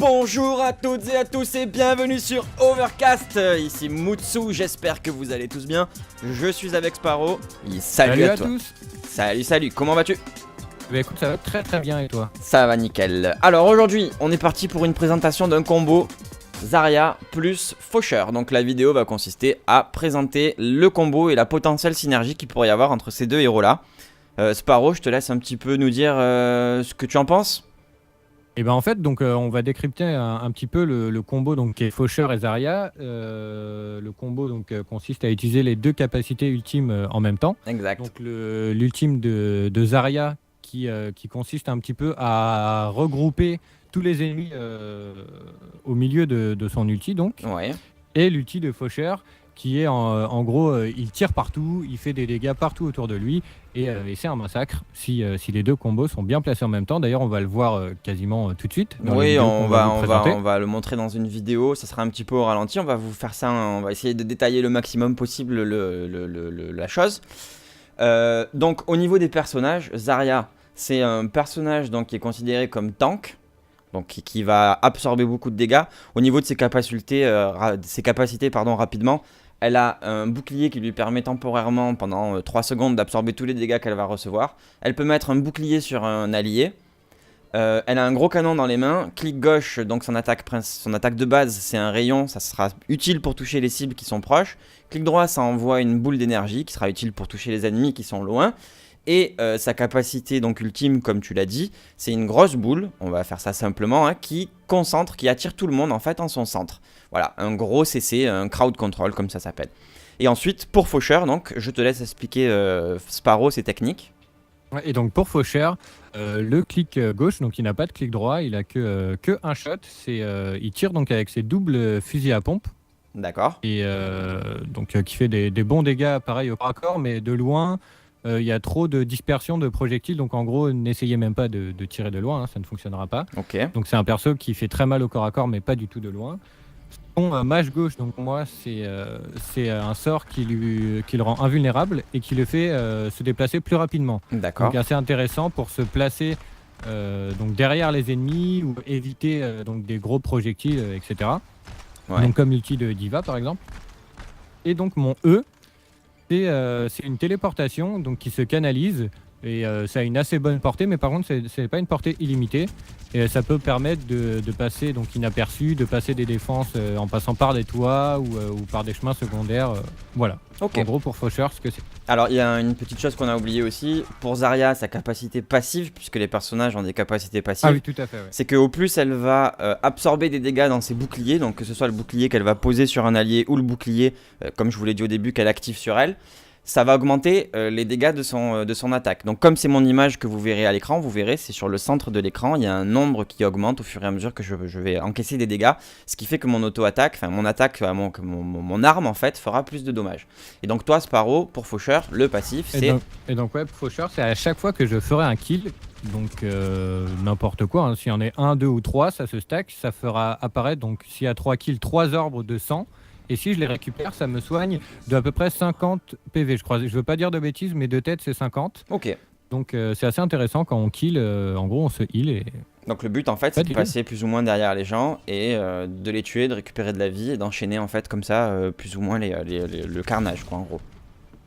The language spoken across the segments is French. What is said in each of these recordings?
Bonjour à toutes et à tous et bienvenue sur Overcast. Ici Mutsu, j'espère que vous allez tous bien. Je suis avec Sparrow. Salut à toi. Tous. Salut, comment vas-tu? Bah écoute, ça va très très bien et toi? Ça va nickel. Alors aujourd'hui, on est parti pour une présentation d'un combo Zarya plus Faucheur. Donc la vidéo va consister à présenter le combo et la potentielle synergie qu'il pourrait y avoir entre ces deux héros là. Sparrow, je te laisse un petit peu nous dire ce que tu en penses. Et ben en fait, donc on va décrypter un petit peu le combo donc qui est Faucheur et Zarya. Le combo donc consiste à utiliser les deux capacités ultimes en même temps. Exact. Donc l'ultime de Zarya qui consiste un petit peu à regrouper tous les ennemis au milieu de son ulti donc. Ouais. Et l'ulti de Faucheur qui est en gros, il tire partout, il fait des dégâts partout autour de lui et c'est un massacre si les deux combos sont bien placés en même temps. D'ailleurs, on va le voir quasiment tout de suite. Oui, on va le montrer dans une vidéo, ça sera un petit peu au ralenti, on va vous faire ça, on va essayer de détailler le maximum possible la chose. Donc au niveau des personnages, Zarya, c'est un personnage donc, qui est considéré comme tank. Donc qui va absorber beaucoup de dégâts. Au niveau de ses capacités, rapidement, elle a un bouclier qui lui permet temporairement, pendant 3 secondes, d'absorber tous les dégâts qu'elle va recevoir. Elle peut mettre un bouclier sur un allié. Elle a un gros canon dans les mains. Clic gauche, donc son attaque de base, c'est un rayon. Ça sera utile pour toucher les cibles qui sont proches. Clic droit, ça envoie une boule d'énergie qui sera utile pour toucher les ennemis qui sont loin. Et sa capacité donc ultime, comme tu l'as dit, c'est une grosse boule, on va faire ça simplement, hein, qui concentre, qui attire tout le monde en fait en son centre. Voilà, un gros CC, un crowd control comme ça s'appelle. Et ensuite, pour Faucheur, donc, je te laisse expliquer Sparrow ses techniques. Ouais, et donc pour Faucheur, le clic gauche, donc il n'a pas de clic droit, il a que un shot. Il tire donc avec ses doubles fusils à pompe. D'accord. Et donc qui fait des bons dégâts pareil au corps à corps, mais de loin. Il y a trop de dispersion de projectiles, donc en gros, n'essayez même pas de tirer de loin, hein, ça ne fonctionnera pas. Ok. Donc c'est un perso qui fait très mal au corps à corps, mais pas du tout de loin. Son mage gauche, donc moi, c'est un sort qui le rend invulnérable et qui le fait se déplacer plus rapidement. D'accord. Donc assez intéressant pour se placer donc derrière les ennemis ou éviter donc des gros projectiles, etc. Ouais. Donc comme l'ulti de Diva par exemple. Et donc mon E, c'est une téléportation donc, qui se canalise et ça a une assez bonne portée, mais par contre c'est pas une portée illimitée et ça peut permettre de passer donc inaperçu, de passer des défenses en passant par des toits ou par des chemins secondaires. Voilà. Ok. En gros pour Faucheur ce que c'est. Alors il y a une petite chose qu'on a oublié aussi, pour Zarya, sa capacité passive, puisque les personnages ont des capacités passives. Ah oui, tout à fait. Ouais. C'est qu'au plus elle va absorber des dégâts dans ses boucliers, donc que ce soit le bouclier qu'elle va poser sur un allié ou le bouclier, comme je vous l'ai dit au début, qu'elle active sur elle, ça va augmenter les dégâts de son attaque. Donc comme c'est mon image que vous verrez à l'écran, vous verrez, c'est sur le centre de l'écran, il y a un nombre qui augmente au fur et à mesure que je vais encaisser des dégâts, ce qui fait que mon auto-attaque, enfin mon attaque, mon arme en fait, fera plus de dommages. Et donc toi Sparrow, pour Faucheur, le passif c'est... Et donc ouais, Faucheur, c'est à chaque fois que je ferai un kill, donc n'importe quoi, hein, s'il y en a 1, 2 ou 3, ça se stack, ça fera apparaître, donc s'il y a 3 kills, 3 orbes de sang. Et si je les récupère, ça me soigne de à peu près 50 PV, je crois. Je veux pas dire de bêtises, mais de tête, c'est 50. Ok. Donc c'est assez intéressant quand on kill. En gros, on se heal. Et... Donc le but, en fait, c'est de passer plus ou moins derrière les gens et de les tuer, de récupérer de la vie et d'enchaîner, en fait, comme ça, plus ou moins le carnage, quoi, en gros.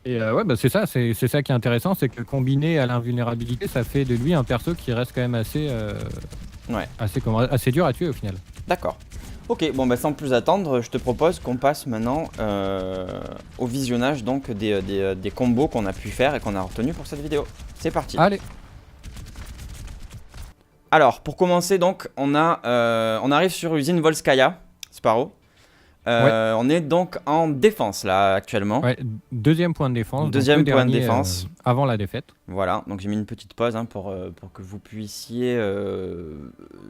Et ouais, bah c'est ça qui est intéressant, c'est que combiné à l'invulnérabilité, ça fait de lui un perso qui reste quand même assez dur à tuer au final. D'accord. Ok, bon bah sans plus attendre, je te propose qu'on passe maintenant au visionnage donc des combos qu'on a pu faire et qu'on a retenu pour cette vidéo. C'est parti. Allez. Alors pour commencer donc on arrive sur usine Volskaya, Sparrow. Ouais. On est donc en défense là actuellement. Ouais, deuxième point de défense. Deuxième point de défense. Avant la défaite. Voilà, donc j'ai mis une petite pause hein, pour que vous puissiez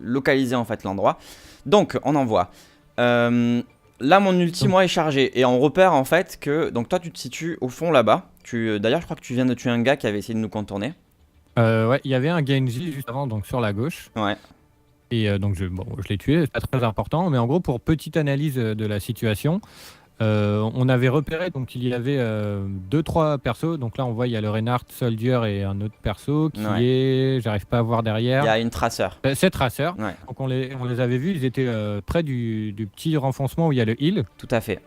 localiser en fait l'endroit. Donc on envoie. Là mon ulti moi est chargé et on repère en fait que donc toi tu te situes au fond là-bas. D'ailleurs je crois que tu viens de tuer un gars qui avait essayé de nous contourner. Ouais, il y avait un Genji juste avant donc sur la gauche. Ouais. Et donc je l'ai tué, c'est pas très important, mais en gros pour petite analyse de la situation, On avait repéré, donc il y avait 2-3 persos. Donc là, on voit, il y a le Reinhardt, Soldier et un autre perso qui est. J'arrive pas à voir derrière. Il y a une traceur. C'est Tracer. Donc on les avait vus, ils étaient près du petit renfoncement où il y a le heal. Tout à fait.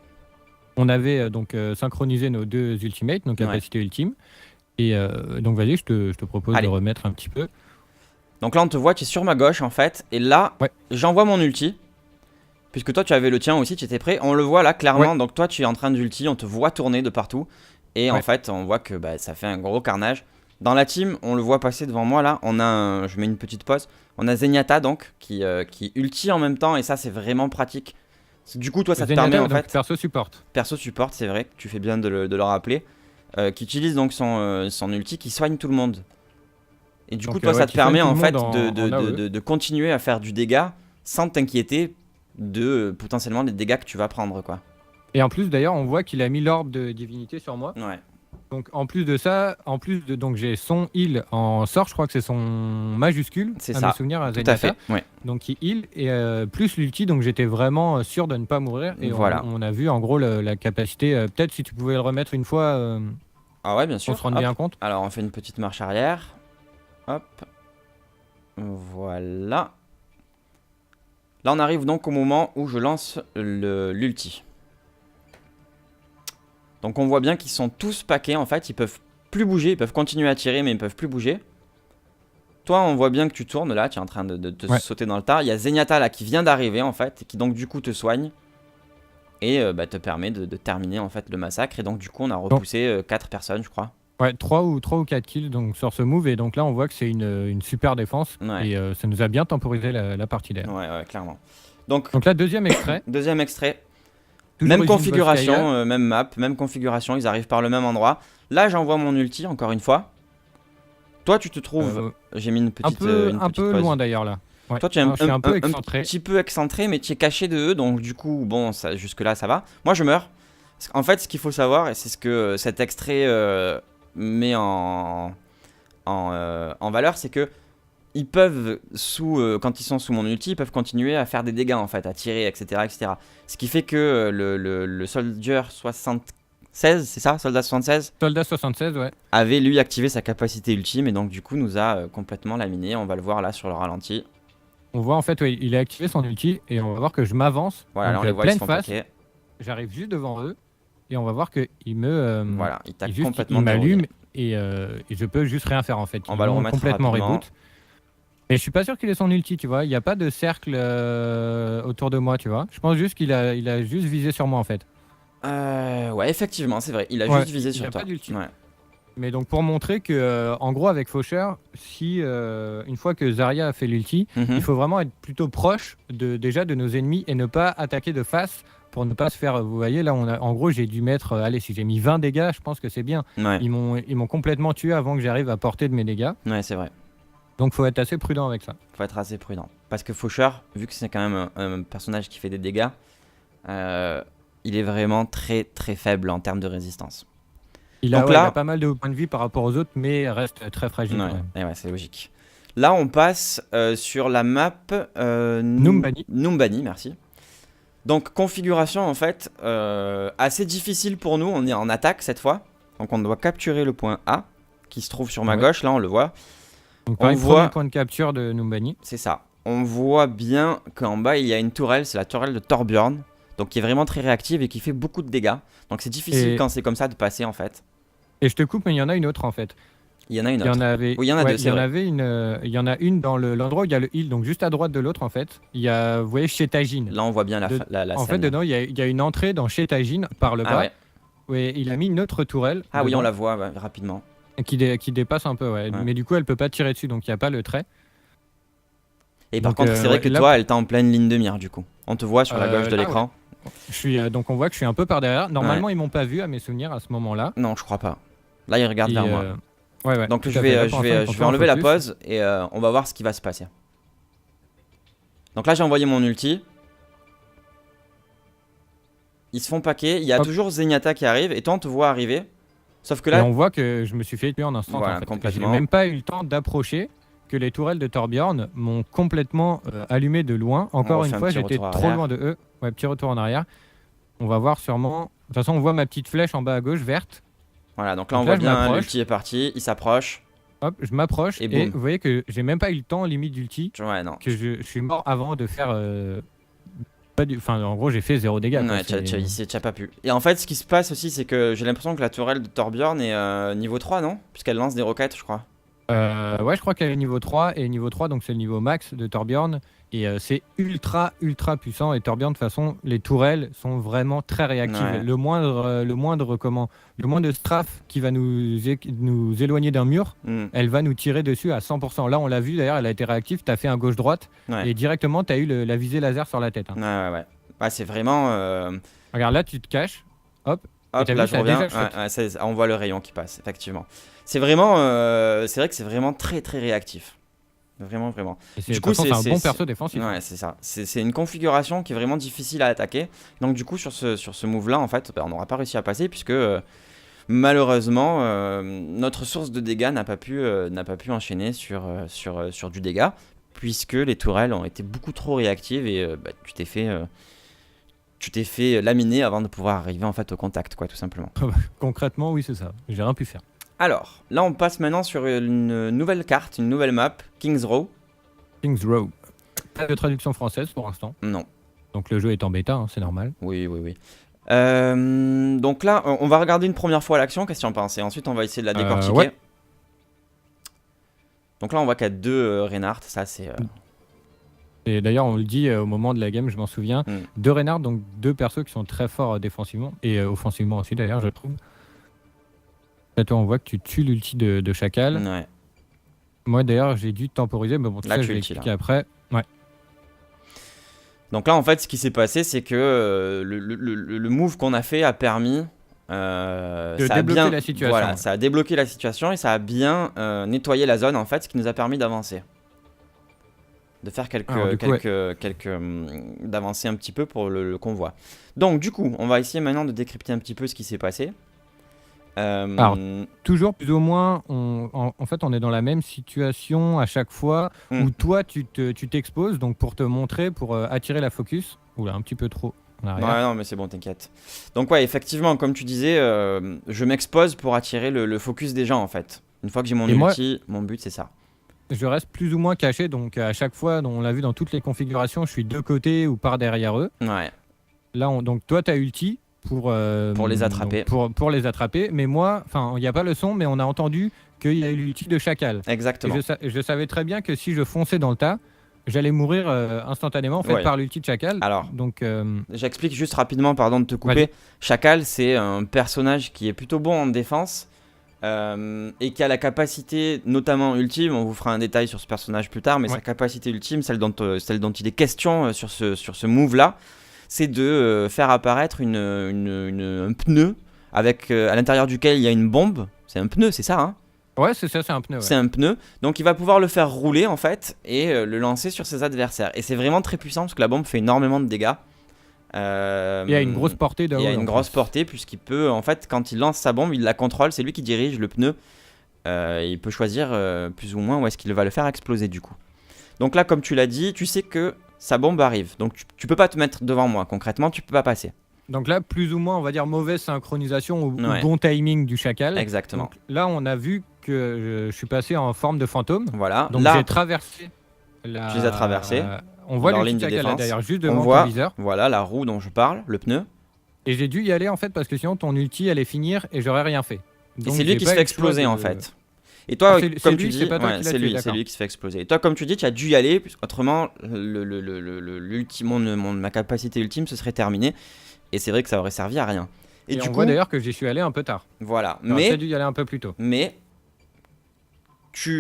On avait donc synchronisé nos 2 ultimates, donc capacité ultime. Et donc vas-y, je te propose de remettre un petit peu. Donc là, on te voit, tu es sur ma gauche en fait. Et là, j'envoie mon ulti. Puisque toi tu avais le tien aussi, tu étais prêt. On le voit là clairement, donc toi tu es en train d'ulti, on te voit tourner de partout. Et en fait on voit que ça fait un gros carnage. Dans la team, on le voit passer devant moi là, on a je mets une petite pause. On a Zenyatta donc qui ulti en même temps et ça c'est vraiment pratique. Du coup toi ça te permet en fait... Perso support. Perso support, c'est vrai, tu fais bien de le rappeler. Qui utilise donc son ulti qui soigne tout le monde. Et du coup toi ça te permet en fait de continuer à faire du dégât sans t'inquiéter de potentiellement les dégâts que tu vas prendre quoi. Et en plus d'ailleurs on voit qu'il a mis l'orbe de divinité sur moi. Donc en plus de ça, donc j'ai son heal en sort, je crois que c'est son majuscule. C'est ça. Mes souvenirs à Tout à fait. Donc il heal et plus l'ulti, donc j'étais vraiment sûr de ne pas mourir. Et voilà. On a vu en gros la capacité. Peut-être si tu pouvais le remettre une fois. Ah ouais bien sûr. On se rend bien compte. Alors on fait une petite marche arrière. Hop. Voilà. Là on arrive donc au moment où je lance l'ulti. Donc on voit bien qu'ils sont tous paquets en fait, ils peuvent plus bouger, ils peuvent continuer à tirer mais ils peuvent plus bouger. Toi on voit bien que tu tournes là, tu es en train de te sauter dans le tas. Il y a Zenyatta là qui vient d'arriver en fait, qui donc du coup te soigne. Et te permet de terminer en fait le massacre. Et donc du coup on a repoussé 4 personnes je crois. Ouais, 3 ou 4 kills donc, sur ce move, et donc là on voit que c'est une super défense, et ça nous a bien temporisé la partie d'air. Ouais, clairement. Donc là, deuxième extrait. Deuxième extrait. Même configuration, même map, même configuration, ils arrivent par le même endroit. Là j'envoie mon ulti encore une fois. Toi tu te trouves, j'ai mis une petite un peu loin d'ailleurs là. Ouais. Toi tu es un petit peu excentré mais tu es caché de eux, donc du coup bon jusque là ça va. Moi je meurs. En fait ce qu'il faut savoir, et c'est ce que cet extrait met en valeur, c'est que ils peuvent quand ils sont sous mon ulti, ils peuvent continuer à faire des dégâts en fait, à tirer, etc. Ce qui fait que le Soldier 76, c'est ça, Soldat 76 Soldat 76, ouais. Avait lui activé sa capacité ultime et donc du coup nous a complètement laminé. On va le voir là sur le ralenti. On voit en fait, il a activé son ulti et on va voir que je m'avance. Voilà, donc, on les voit, ils se font paquet. J'arrive juste devant eux et on va voir qu'il me... voilà, il m'allume et je peux juste rien faire en fait. On va le remettre complètement rapidement. Reboot. Et je suis pas sûr qu'il ait son ulti, tu vois. Il n'y a pas de cercle autour de moi, tu vois. Je pense juste qu'il a juste visé sur moi en fait. Ouais, effectivement, c'est vrai. Il a juste visé sur toi. Pas d'ulti. Ouais. Mais donc pour montrer que, en gros, avec Faucheur, si une fois que Zarya a fait l'ulti, il faut vraiment être plutôt proche déjà de nos ennemis et ne pas attaquer de face pour ne pas se faire. Vous voyez, là, en gros, j'ai dû mettre. Allez, si j'ai mis 20 dégâts, je pense que c'est bien. Ouais. Ils m'ont complètement tué avant que j'arrive à porter de mes dégâts. Ouais, c'est vrai. Donc faut être assez prudent avec ça. Faut être assez prudent. Parce que Faucheur, vu que c'est quand même un personnage qui fait des dégâts, il est vraiment très très faible en termes de résistance. Il a pas mal de points de vie par rapport aux autres, mais reste très fragile. Ouais, c'est logique. Là, on passe sur la map Numbani, merci. Donc, configuration en fait assez difficile pour nous. On est en attaque cette fois. Donc, on doit capturer le point A qui se trouve sur ma gauche. Là, on le voit. Donc, on voit le point de capture de Numbani. C'est ça. On voit bien qu'en bas, il y a une tourelle. C'est la tourelle de Torbjorn. Donc, qui est vraiment très réactive et qui fait beaucoup de dégâts. Donc, c'est difficile quand c'est comme ça de passer en fait. Et je te coupe, mais il y en a une autre en fait. Il y en a une autre. Oui, il y en a deux, c'est vrai. Il y en a une dans l'endroit où il y a le heal, donc juste à droite de l'autre en fait. Il y a, vous voyez, Chétagine. Là, on voit bien la en scène. fait, dedans, il y a une entrée dans Chétagine par le bas. Ouais. Ouais, il a mis une autre tourelle. Ah oui, on la voit rapidement. Qui dépasse un peu, ouais. Mais du coup, elle peut pas tirer dessus, donc il n'y a pas le trait. Et par contre, c'est vrai que toi, elle t'a en pleine ligne de mire, du coup. On te voit sur la gauche de l'écran. Ouais. Donc on voit que je suis un peu par derrière. Normalement, ils m'ont pas vu à mes souvenirs à ce moment-là. Non, je crois pas. Là, ils regardent vers moi. Ouais, donc je vais enlever la pause et on va voir ce qui va se passer. Donc là, j'ai envoyé mon ulti. Ils se font paquet. Il y a toujours Zenyatta qui arrive et toi, on te voit arriver. Sauf que là, et on voit que je me suis fait tuer en instant. Voilà, en fait. complètement. J'ai même pas eu le temps d'approcher, que les tourelles de Torbjorn m'ont complètement allumé de loin. Encore une fois, j'étais trop loin de eux. Ouais, petit retour en arrière. on va voir sûrement. De toute façon, on voit ma petite flèche en bas à gauche verte. Voilà, donc là on voit bien l'ulti est parti, il s'approche. Hop, je m'approche et vous voyez que j'ai même pas eu le temps limite d'ulti. Ouais, non. Que je suis mort avant de faire. Enfin, en gros, j'ai fait 0 dégâts. Ouais, t'as pas pu. Et en fait, ce qui se passe aussi, c'est que j'ai l'impression que la tourelle de Torbjorn est niveau 3, non? Puisqu'elle lance des roquettes, je crois. Ouais, je crois qu'elle est niveau 3. Et niveau 3, donc c'est le niveau max de Torbjorn. Et c'est ultra puissant. Et Torbjorn, de toute façon, les tourelles sont vraiment très réactives. Ouais. Le moindre strafe qui va nous éloigner d'un mur, elle va nous tirer dessus à 100%. Là, on l'a vu d'ailleurs, elle a été réactive. Tu as fait un gauche-droite et directement, tu as eu la visée laser sur la tête. Hein. Ouais. Ouais, c'est vraiment. Regarde, là, tu te caches. Hop, là, je reviens. On voit le rayon qui passe, effectivement. C'est vraiment. C'est vrai que c'est vraiment très réactif. Vraiment. Du coup, c'est un bon perso défensif. Ouais, c'est ça. C'est une configuration qui est vraiment difficile à attaquer. Donc, du coup, sur ce move-là, en fait, on n'aura pas réussi à passer puisque malheureusement, notre source de dégâts n'a pas pu enchaîner sur du dégât puisque les tourelles ont été beaucoup trop réactives et tu t'es fait laminer avant de pouvoir arriver en fait au contact, quoi, tout simplement. Concrètement, oui, c'est ça. J'ai rien pu faire. Alors, là, on passe maintenant sur une nouvelle carte, une nouvelle map, Kings Row. Kings Row. Pas de traduction française pour l'instant. Non. Donc le jeu est en bêta, hein, c'est normal. Oui. Donc là, on va regarder une première fois l'action, qu'est-ce que tu en penses? Et ensuite, on va essayer de la décortiquer. Ouais. Donc là, on voit qu'il y a 2 Reinhardt, ça c'est... Et d'ailleurs, on le dit au moment de la game, je m'en souviens. 2 Reinhardt, donc 2 persos qui sont très forts défensivement, et offensivement aussi d'ailleurs, je trouve. Là, toi, on voit que tu tues l'ulti de Chacal. Ouais. Moi, d'ailleurs, j'ai dû temporiser, mais bon, tout ça, je vais l'expliquer après. Ouais. Donc là, en fait, ce qui s'est passé, c'est que le move qu'on a fait a permis... de débloquer la situation. Voilà, ça a débloqué la situation et ça a bien nettoyé la zone, en fait, ce qui nous a permis d'avancer. De faire d'avancer un petit peu pour le convoi. Donc, du coup, on va essayer maintenant de décrypter un petit peu ce qui s'est passé. Alors, toujours plus ou moins, en fait, on est dans la même situation à chaque fois où toi, tu t'exposes donc pour te montrer, pour attirer la focus. Oula, un petit peu trop en arrière. Ouais, non, mais c'est bon, t'inquiète. Donc, ouais, effectivement, comme tu disais, je m'expose pour attirer le focus des gens, en fait. Une fois que j'ai mon ulti, mon but, c'est ça. Je reste plus ou moins caché, donc à chaque fois, on l'a vu dans toutes les configurations, je suis de côté ou par derrière eux. Ouais. Là, donc toi, tu as ulti. Pour les attraper. Pour les attraper. Mais moi, enfin, il n'y a pas le son, mais on a entendu qu'il y a eu l'ulti de Chacal. Exactement. Et je savais très bien que si je fonçais dans le tas, j'allais mourir instantanément en fait, par l'ulti de Chacal. Alors, donc, j'explique juste rapidement, pardon de te couper. Chacal, c'est un personnage qui est plutôt bon en défense et qui a la capacité, notamment ultime, on vous fera un détail sur ce personnage plus tard, mais sa capacité ultime, celle dont il est question sur ce move-là, c'est de faire apparaître un pneu avec, à l'intérieur duquel il y a une bombe. C'est un pneu, c'est ça, hein? Ouais, c'est ça, c'est un pneu. Ouais. C'est un pneu. Donc il va pouvoir le faire rouler en fait et le lancer sur ses adversaires. Et c'est vraiment très puissant parce que la bombe fait énormément de dégâts. Il y a une grosse portée de haut. Il y a une grosse portée puisqu'il peut, en fait, quand il lance sa bombe, il la contrôle. C'est lui qui dirige le pneu. Il peut choisir plus ou moins où est-ce qu'il va le faire exploser du coup. Donc là, comme tu l'as dit, tu sais que sa bombe arrive, donc tu peux pas te mettre devant moi, concrètement tu peux pas passer. Donc là, plus ou moins, on va dire mauvaise synchronisation ou bon timing du Chacal. Exactement. Donc là, on a vu que je suis passé en forme de fantôme. Voilà. Donc là, j'ai traversé. Tu les as traversés. On voit le ligne Chacal là d'ailleurs juste devant ton viseur. Voilà la roue dont je parle, le pneu. Et j'ai dû y aller en fait parce que sinon ton ulti allait finir et j'aurais rien fait. Donc, et c'est lui qui se fait exploser en fait. Et toi, comme tu dis, c'est lui qui se fait exploser. Et toi, comme tu dis, tu as dû y aller, autrement, ma capacité ultime se serait terminée. Et c'est vrai que ça aurait servi à rien. Et du coup, on voit d'ailleurs que j'y suis allé un peu tard. Voilà. Mais tu as dû y aller un peu plus tôt. Mais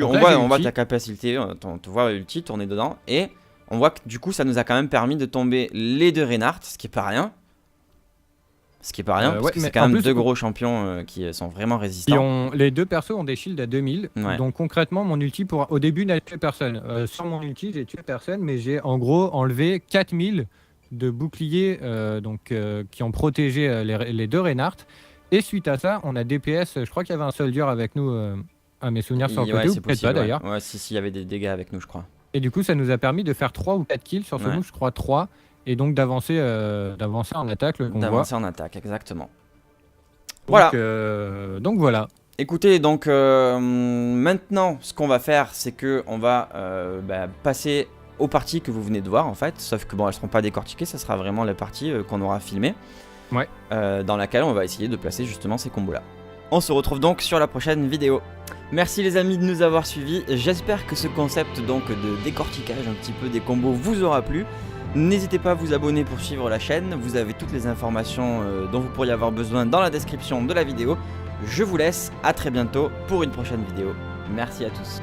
on voit ta capacité, on te voit ulti tourner dedans, et on voit que du coup, ça nous a quand même permis de tomber les 2 Reinhardt, ce qui est pas rien. Parce que c'est quand même 2 gros champions qui sont vraiment résistants. Les 2 persos ont des shields à 2000. Ouais. Donc concrètement, mon ulti, au début, n'a tué personne. Sur mon ulti, j'ai tué personne, mais j'ai en gros enlevé 4000 de boucliers qui ont protégé les 2 Reinhardt. Et suite à ça, on a DPS. Je crois qu'il y avait un soldier avec nous, à mes souvenirs sur le côté, ou peut-être pas d'ailleurs. Ouais, si, il y avait des dégâts avec nous, je crois. Et du coup, ça nous a permis de faire 3 ou 4 kills sur ce move, je crois 3. et donc d'avancer en attaque, le convoi. D'avancer en attaque, exactement. Donc, voilà. Donc voilà. Écoutez, donc maintenant, ce qu'on va faire, c'est que on va passer aux parties que vous venez de voir en fait, sauf que bon, elles seront pas décortiquées, ça sera vraiment la partie qu'on aura filmée, Ouais. dans laquelle on va essayer de placer justement ces combos-là. On se retrouve donc sur la prochaine vidéo. Merci les amis de nous avoir suivis. J'espère que ce concept donc de décortiquage un petit peu des combos vous aura plu. N'hésitez pas à vous abonner pour suivre la chaîne. Vous avez toutes les informations dont vous pourriez avoir besoin dans la description de la vidéo. Je vous laisse, à très bientôt pour une prochaine vidéo. Merci à tous.